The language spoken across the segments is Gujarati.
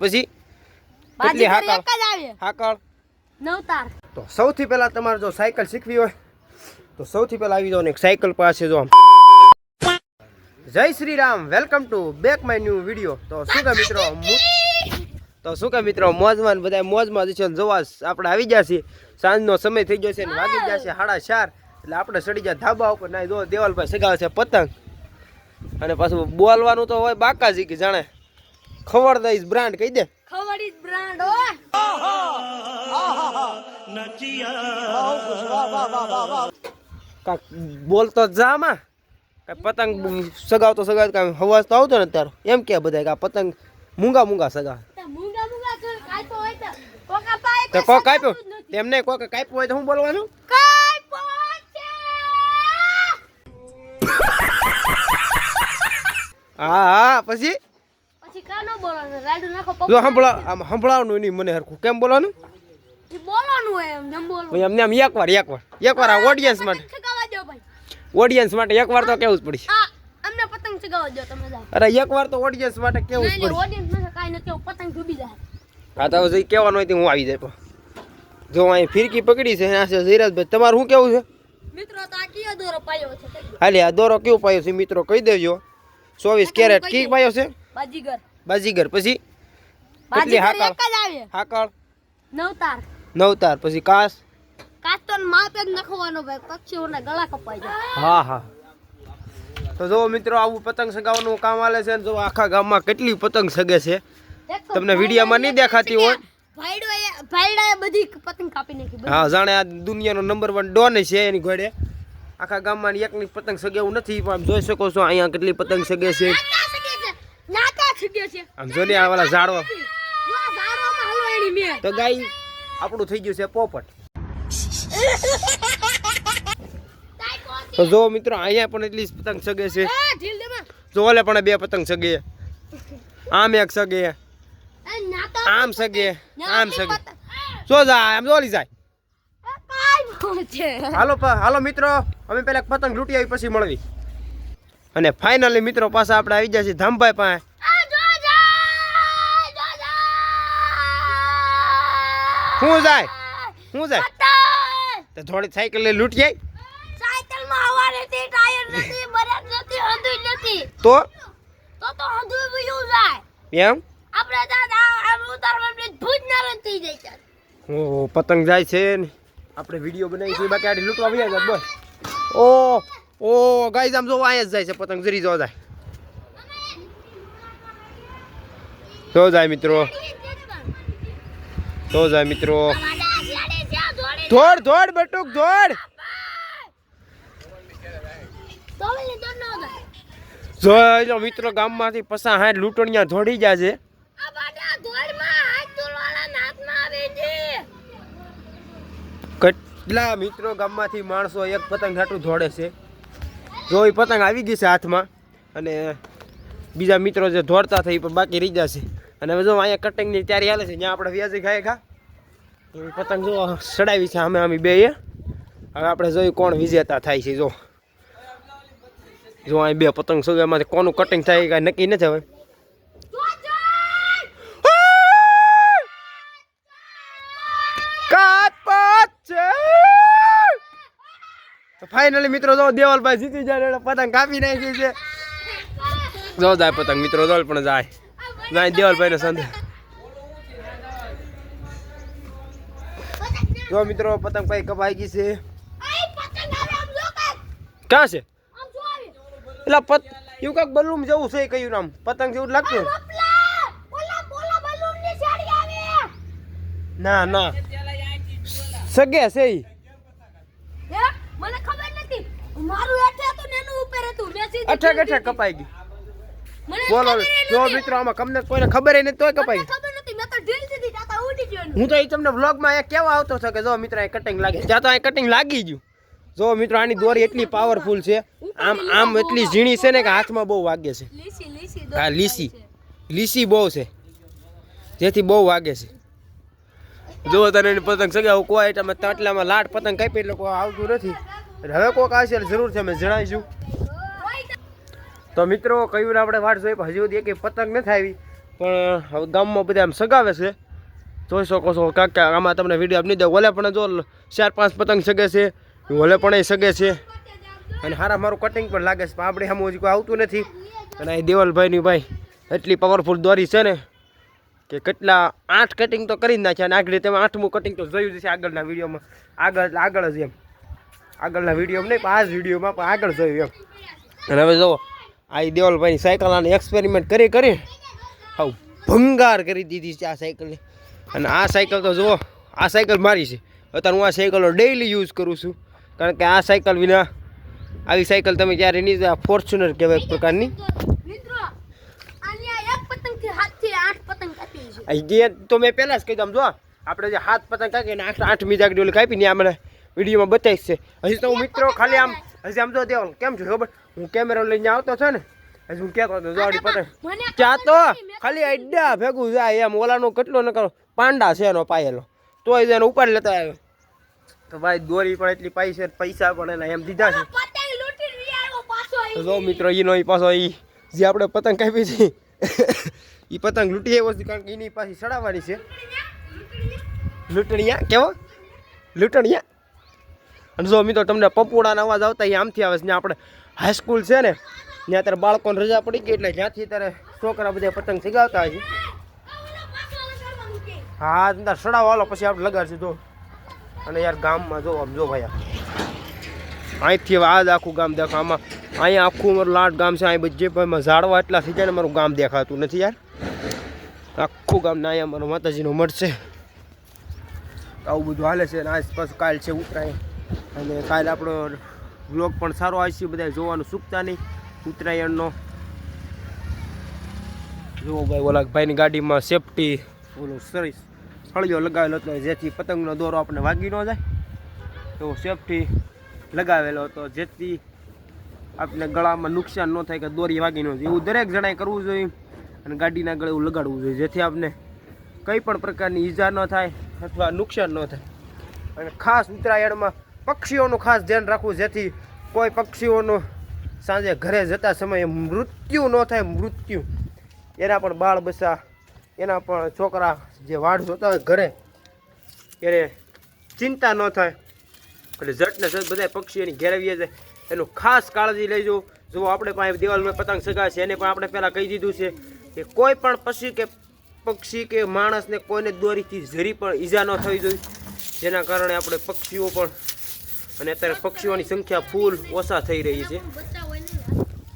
પછી કેટલી હાકળ 9 તાર. તો સૌથી પહેલા તમારે જો સાયકલ શીખવી હોય તો સૌથી પહેલા આવી જાઓ ને એક સાયકલ પાસે જો જય Shri Ram, welcome to back my new video. તો શું કે મિત્રો મોજમાં બધા મોજમાં જ છે. જોવા આપણે આવી ગયા છીએ, સાંજનો સમય થઈ ગયો છે ને વાગી ગયા છે 4:30. એટલે આપણે ચડી જાય ધાબા ઉપર. ના જો દેવાલભાઈ સગાવે છે પતંગ, અને પાછું બોલવાનું તો હોય બાકાજી કે જાણે ખબર દઈશ બ્રાન્ડ કહી દે. ખબર ઇઝ બ્રાન્ડ કાક બોલતો જામાં કાંઈ પતંગ સગાવતો કાંઈ હવાજ તો આવતો ને તારો એમ કે બધા કે આ પતંગ મૂંગા સગાવે. તો કોઈ કાપ્યો તેમને કોઈ કાપ્યું હોય તો શું બોલવાનું? હા પછી કાનો બોલવાનું રાડુ નાખો જો સંભળાવવાનું નહીં મને હરખું. કેમ બોલવાનું? બોલવાનું હોય એમ બોલવાનું એમને આમ એકવાર આ ઓડિયન્સ માટે એકવાર તો કેવું જ પડી. અમને પતંગ ચગાવવા દો તમે જાઓ. અરે એકવાર તો ઓડિયન્સ માટે કેવું જ પડી. ઓડિયન્સ માં કાઈ નથી, પતંગ ડૂબી જાય. હા તો જે કહેવાનું હોય તે હું આવી જાય. જો અહીં ફિરકી પકડી છે આ છે ધીરજભાઈ, તમારું શું કેવું છે મિત્રો? તો આ કયો દોરો પાયો છે? હાલે આ દોરો કેવો પાયો છે મિત્રો કહી દેજો. 24 કેરેટ કી પાયો છે? બાજીગર. પછી કેટલી હાકળ 9 તાર. 9 તાર. પછી કાસ તો માપે જ નખવાનો ભાઈ, પક્ષીઓના ગળા કપાઈ જાય. હા તો જો મિત્રો આવું પતંગ સગાવવાનું કામ આલે છે. જો આખા ગામમાં કેટલી પતંગ સગે છે તમને વિડીયોમાં નહીં દેખાતી હોય. ભાઈડાએ બધી પતંગ કાપી નાખી. હા જાણે આ દુનિયાનો નંબર 1 ડોન છે એની ઘોડે. આખા ગામમાં એકની પતંગ સગેવું નથી, પણ જોઈ શકો છો અહીંયા કેટલી પતંગ સગે છે. આમ જો ને આ વાળા ઝાડવા તો ગાય આપણું થઈ ગયું છે પોપટ. તો જો મિત્રો અહીંયા પણ એટલી પતંગ સગે છે. જો ઓલે પણ 2 પતંગ સગે, આમ એક સગે, આમ સગે. જો જાય આમ જોલી જાય. હાલો મિત્રો અમે પેલા પતંગ લૂંટી આવી પછી મળવી. અને ફાઇનલી મિત્રો પાછા આપણે આવી ગયા છીએ ધામભાઈ પાસે. હું જાય તો થોડી સાયકલ લઈ લૂંટી આવી. સાયકલ માં હવા નથી, ટાયર નથી, બ્રેક નથી, હંધુય નથી. તો હંધુય ભૂયું જાય એમ આપણે દાદા આમ ઉતારવા એટલે ભૂજ નરમ થઈ જાય છે. ઓ પતંગ જાય છે ને આપણે વિડીયો બનાવી છે બાકી આડી લૂંટવા આવ્યા છે બસ. ઓ ગાઈસ આમ જો અહીંયા જ જાય છે પતંગ. જરી જો જાય મિત્રો. ધોડ બટુક ધોડ. જો મિત્રો ગામમાંથી 50-60 લૂંટણિયા ધોડી જાય છે. કેટલા મિત્રો ગામમાંથી માણસો એક પતંગ હાટું ધોડે છે. જો એ પતંગ આવી ગઈ છે હાથમાં, અને બીજા મિત્રો જે ધોડતા થઈ પણ બાકી રહી જશે. અને હવે જો અહીંયા કટિંગની તૈયારી હાલે છે, જ્યાં આપણે વ્યાજી ખા એવી પતંગ જો સડાવી છે અમે બે. હવે આપણે જોયું કોણ વિજેતા થાય છે. જો અહીં 2 પતંગ સગામાંથી કોનું કટિંગ થાય કાંઈ નક્કી નથી હવે. ફાઇનલી મિત્રો જો દેવાલભાઈ જીતી જાય, પતંગ કાપી નાખી છે. જો જાય પતંગ મિત્રો, દોલ પણ જાય દેવાલભાઈ ને સંધે. જો મિત્રો પતંગ ભાઈ કપાઈ ગઈ છે. ક્યાં છે? એટલે એવું કાંક બલૂમ જેવું છે, કયું નામ પતંગ જેવું લાગતું. ના સગે છે ઈ. મને ખબર નથી, મારું હેઠે હતું ને એનું ઉપર હતું. અઠે કપાઈ ગઈ. બોલો જો મિત્રો આમાં કમને કોઈને ખબર નથી તોય કપાઈ. ખબર નથી, મેં તો ઢીલ દીધી, તાતા ઉડી ગયો. હું તો એ તમને વ્લોગમાં એક કેવા આવતો હતો કે જો મિત્રો આ કટિંગ લાગે, જ્યાં તો આ કટિંગ લાગી ગયું. જો મિત્રો આની દોરી એટલી પાવરફુલ છે, આમ એટલી ઝીણી છે ને કે હાથમાં બહુ વાગે છે. હા લીસી બહુ છે, જેથી બહુ વાગે છે. જો તને પતંગ સગાવું કોઈ તમે તટલામાં લાટ પતંગ કાપી એટલે કોઈ આવતું નથી. હવે કોઈક આવશે જરૂર છે અમે જણાવીશું. તો મિત્રો કયું આપણે વાટ જોઈ હજુ સુધી એક પતંગ નથી આવી. પણ હવે ગામમાં બધા આમ સગાવે છે, જોઈ શકો છો. કાકા આમાં તમને વિડીયો આપી દઉં. ઓલે પણ જો 4-5 પતંગ સગે છે, ઓલે પણ એ સગે છે. અને હારા મારું કટિંગ પણ લાગે છે, પણ આપણે સામે હજી કોઈ આવતું નથી. અને અહીં દેવલભાઈની ભાઈ એટલી પાવરફુલ દોરી છે ને કે કેટલા 8 કટિંગ તો કરી જ નાખ્યા. અને આગળ તમે 8મું કટિંગ તો જોયું જ છે આગળના વિડીયોમાં. આગળ જ એમ આગળના વિડીયોમાં નહીં, પણ આ જ વિડીયોમાં પણ આગળ જોયું એમ. અને હવે જુઓ આ દેવલભાઈની સાયકલ આને એક્સપેરિમેન્ટ કરી હા ભંગાર કરી દીધી છે આ સાયકલને. અને આ સાયકલ તો જુઓ, આ સાયકલ મારી છે. અત્યારે હું આ સાયકલનો ડેઈલી યુઝ કરું છું, કારણ કે આ સાયકલ વિના આવી સાયકલ તમે ક્યારે નહીં. આ ફોર્ચ્યુનર કહેવાય એક પ્રકારની. જે તો મેં પહેલાં જ કહી દઉં, જો આપણે જે 7 પતંગ કાપીને 8મી જાગડી ઓલી કાપી ને આ મને વિડીયોમાં બતાવીશ છે. હજી તો હું મિત્રો ખાલી આમ હજી આમ તો દેવ કેમ છે ખબર, હું કેમેરો લઈને આવતો છે ને, હજી હું કહેતો હતો જોડી પતંગ ત્યાં તો ખાલી અડ્ડા ભેગું જાય એમ. ઓલાનો કેટલો ન કરો પાંડા છે એનો પાયેલો, તોય એને ઉપાડી લેતા આવ્યો. તો ભાઈ દોરી પણ એટલી પૈસા પણ એના એમ દીધા છે. જો મિત્રો એનો એ પાછો એ જે આપણે પતંગ કાપી છે એ પતંગ લૂંટી આવ્યો છે, કારણ કે એની પાછી ચડાવવાની છે. લૂંટણીયા કેવો લૂંટણીયા. અને જો મિત્રો તમને પપોડાનો અવાજ આવતા એ આમથી આવે છે. ત્યાં આપણે હાઈસ્કૂલ છે ને, ત્યાં અત્યારે બાળકોને રજા પડી ગઈ એટલે જ્યાંથી અત્યારે છોકરા બધા પતંગ ચગાવતા હોય છે. હા અંદર સડાવો હાલો, પછી આપણે લગાડશું. જો અને યાર ગામમાં જો આમ જો ભાઈ અહીંથી હવે આ જ આખું ગામ દેખો. આમાં અહીંયા આખું મારું લાટ ગામ છે. અહીં બધી ભાઈમાં ઝાડવા એટલા થઈ જાય ને મારું ગામ દેખાતું નથી યાર. આખું ગામ ને અહીંયા મારો માતાજીનો મઠ છે. આવું બધું હાલે છે. અને આસપાસ કાલ છે ઉત્તરાયણ, અને કાલે આપણો વ્લોગ પણ સારો આવશે. બધા જોવાનું ચૂકતા નહીં ઉત્તરાયણનો. જુઓ ભાઈ ઓલા ભાઈની ગાડીમાં સેફટી ઓલો સરસ સળિયો લગાવેલો હતો, જેથી પતંગનો દોરો આપણે વાગી ન જાય એવો સેફટી લગાવેલો હતો, જેથી આપણે ગળામાં નુકસાન ન થાય કે દોરી વાગી ન જાય. એવું દરેક જણાએ કરવું જોઈએ. અને ગાડીના ગળે એવું લગાડવું જોઈએ, જેથી આપણે કંઈ પણ પ્રકારની ઈજા ન થાય અથવા નુકસાન ન થાય. અને ખાસ ઉત્તરાયણમાં પક્ષીઓનું ખાસ ધ્યાન રાખવું, જેથી કોઈ પક્ષીઓનું સાંજે ઘરે જતા સમયે મૃત્યુ ન થાય. મૃત્યુ એના પણ બાળ બચ્ચા, એના પણ છોકરા જે વાડ જોતા હોય ઘરે, એને ચિંતા ન થાય. એટલે ઝટને ઝટ બધા પક્ષી એની ઘેર આવી જાય એનું ખાસ કાળજી લેજો. જો આપણે પાસે દિવાલમાં પતંગ સગાવે છે એને પણ આપણે પહેલાં કહી દીધું છે કે કોઈ પણ પક્ષી કે માણસને કોઈને દોરીથી જરી પણ ઈજા ન થવી જોઈએ, જેના કારણે આપણે પક્ષીઓ પણ, અને અત્યારે પક્ષીઓની સંખ્યા ફૂલ ઓછા થઈ રહી છે.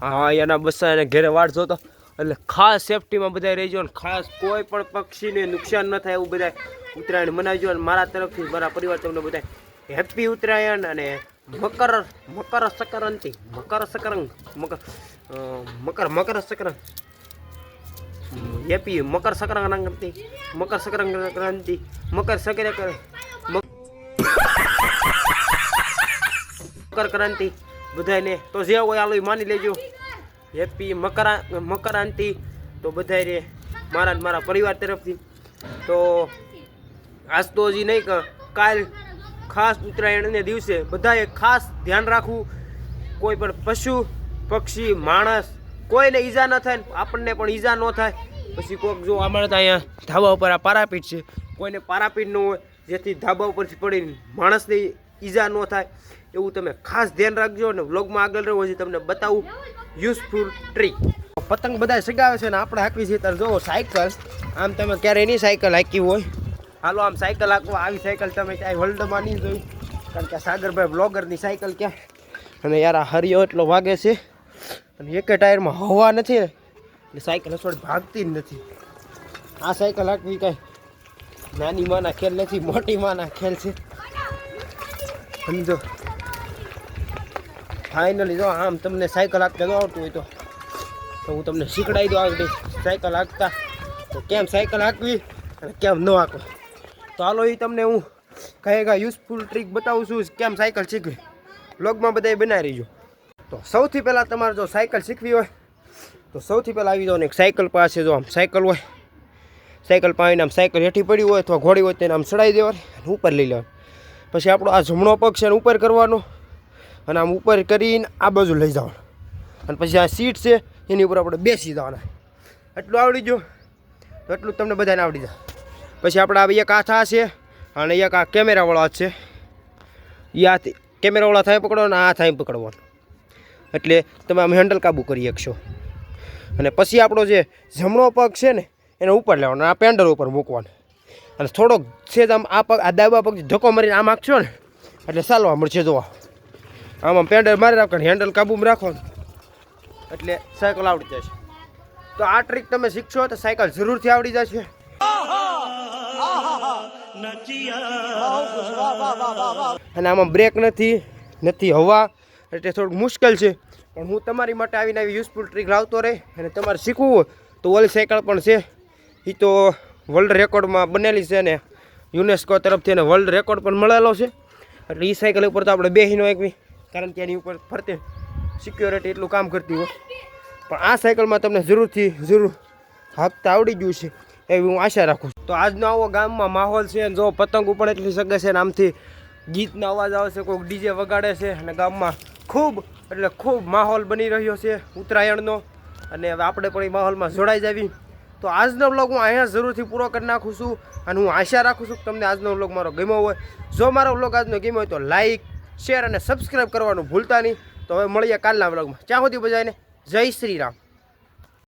હા એના બચ્ચા એને ઘેરે વાડ જોતો, એટલે ખાસ સેફટીમાં બધા રહેજો. અને ખાસ કોઈ પણ પક્ષીને નુકસાન ન થાય એવું બધા ઉત્તરાયણ મનાવજો. અને મારા તરફથી મારા પરિવાર તમને બધા હેપી ઉત્તરાયણ અને મકર સંક્રાંતિ હેપી મકર ક્રાંતિ બધાને. તો જે હોય આલો માની લેજો. હેપી મકરાંતિ તો બધાને મારા પરિવાર તરફથી. તો આજ તો હજી નહીં કે કાલ ખાસ ઉત્તરાયણને દિવસે બધાએ ખાસ ધ્યાન રાખવું. કોઈ પણ પશુ પક્ષી માણસ કોઈને ઈજા ન થાય, આપણને પણ ઈજા ન થાય. પછી કોઈક જો અમારે તો અહીંયા ધાબા ઉપર આ પારાપીઠ છે, કોઈને પારાપીઠ ન હોય, જેથી ધાબા ઉપરથી પડીને માણસને ઈજા ન થાય એવું તમે ખાસ ધ્યાન રાખજો. અને વ્લોગમાં આગળ રહો, હજી તમને બતાવું યુઝફુલ ટ્રીક. પતંગ બધા સગાવે છે ને આપણે હાંકવી છે. ત્યારે જુઓ સાયકલ, આમ તમે ક્યારેય નહીં સાયકલ હાંકી હોય. હાલો આમ સાયકલ હાંકવા, આવી સાયકલ તમે ક્યાંય વર્લ્ડમાં નહીં જોઈ, કારણ કે સાગરભાઈ બ્લોગરની સાયકલ ક્યાં. અને યાર આ હરિયો એટલો વાગે છે, અને એક ટાયરમાં હવા નથી ને એટલે સાયકલ થોડી ભાગતી જ નથી. આ સાયકલ હાંકવી કાંઈ નાની માના ખેલ નથી, મોટી માના ખેલ છે. સમજો ફાઇનલી જો આમ તમને સાયકલ હાંકતા ન આવડતું હોય તો હું તમને શીખડાવી દઉં આગળ સાયકલ હાંકતા, તો કેમ સાયકલ હાંકવી અને કેમ ન હાંકવી. તો હાલો એ તમને હું કહેગા યુઝફુલ ટ્રીક બતાવું છું કેમ સાયકલ શીખવી. વ્લોગમાં બધાએ બનાવી રહીજો. તો સૌથી પહેલાં તમારે જો સાયકલ શીખવી હોય તો સૌથી પહેલાં આવી જાઓ ને એક સાયકલ પાસે. જો આમ સાયકલ હોય, સાયકલ પાવીને આમ સાયકલ હેઠી પડી હોય અથવા ઘોડી હોય તેને આમ ચડાવી દેવાની અને ઉપર લઈ લેવાનું. પછી આપણો આ જમણો પગ છે એને ઉપર કરવાનો અને આમ ઉપર કરીને આ બાજુ લઈ જવાનું. અને પછી આ સીટ છે એની ઉપર આપણે બેસી જવાના. એટલું આવડી ગયું. તો એટલું જ તમને બધાને આવડી જાય. પછી આપણે આ એક હાથ આ છે અને એક આ કેમેરાવાળો હાથ છે. એ હાથ કેમેરાવાળા થાય પકડો અને આ હાથ અહીં પકડવાનો, એટલે તમે આમ હેન્ડલ કાબુ કરી શકશો. અને પછી આપણો જે જમણો પગ છે ને એને ઉપર લેવાનો, આ પેન્ડલ ઉપર મૂકવાનો અને થોડોક છે આમ આ પગ આ ડાબા પગ ધક્કો મારીને આમ આંખશો ને એટલે ચાલવા મળશે. જોવા આમ પેન્ડલ મારી રાખવાનું, હેન્ડલ કાબુમાં રાખવાનું એટલે સાયકલ આવડી જશે. તો આ ટ્રીક તમે શીખશો તો સાયકલ જરૂરથી આવડી જશે. અને આમાં બ્રેક નથી હવા, એટલે થોડુંક મુશ્કેલ છે. પણ હું તમારી માટે આવીને આવી યુઝફુલ ટ્રીક લાવતો રહે. અને તમારે શીખવું હોય તો ઓલી સાયકલ પણ છે, એ તો વર્લ્ડ રેકોર્ડમાં બનેલી છે ને યુનેસ્કો તરફથી એને વર્લ્ડ રેકોર્ડ પણ મળેલો છે. એટલે એ સાયકલ ઉપર તો આપણે બેસીને એકવી, કારણ કે એની ઉપર ફરતે સિક્યોરિટી એટલું કામ કરતી હોય. પણ આ સાયકલમાં તમને જરૂર હાંકતા આવડી ગયું છે એવી હું આશા રાખું છું. તો આજનો આવો ગામમાં માહોલ છે. જો પતંગ ઉપર એટલી સગે છે ને આમથી ગીતનો અવાજ આવે છે, કોઈક ડીજે વગાડે છે અને ગામમાં ખૂબ માહોલ બની રહ્યો છે ઉત્તરાયણનો. અને હવે આપણે પણ એ માહોલમાં જોડાઈ જાવી. તો આજનો વ્લોગ હું અહીંયા જરૂરથી પૂરો કરી નાખું છું. અને હું આશા રાખું છું કે તમને આજનો વ્લોગ મારો ગમ્યો હોય. જો મારો વ્લોગ આજનો ગમ્યો હોય તો લાઇક, શેર અને સબસ્ક્રાઈબ કરવાનું ભૂલતા નહીં. તો હવે મળીએ કાલના વ્લોગમાં. ત્યાં સુધી બધાને જય શ્રી રામ.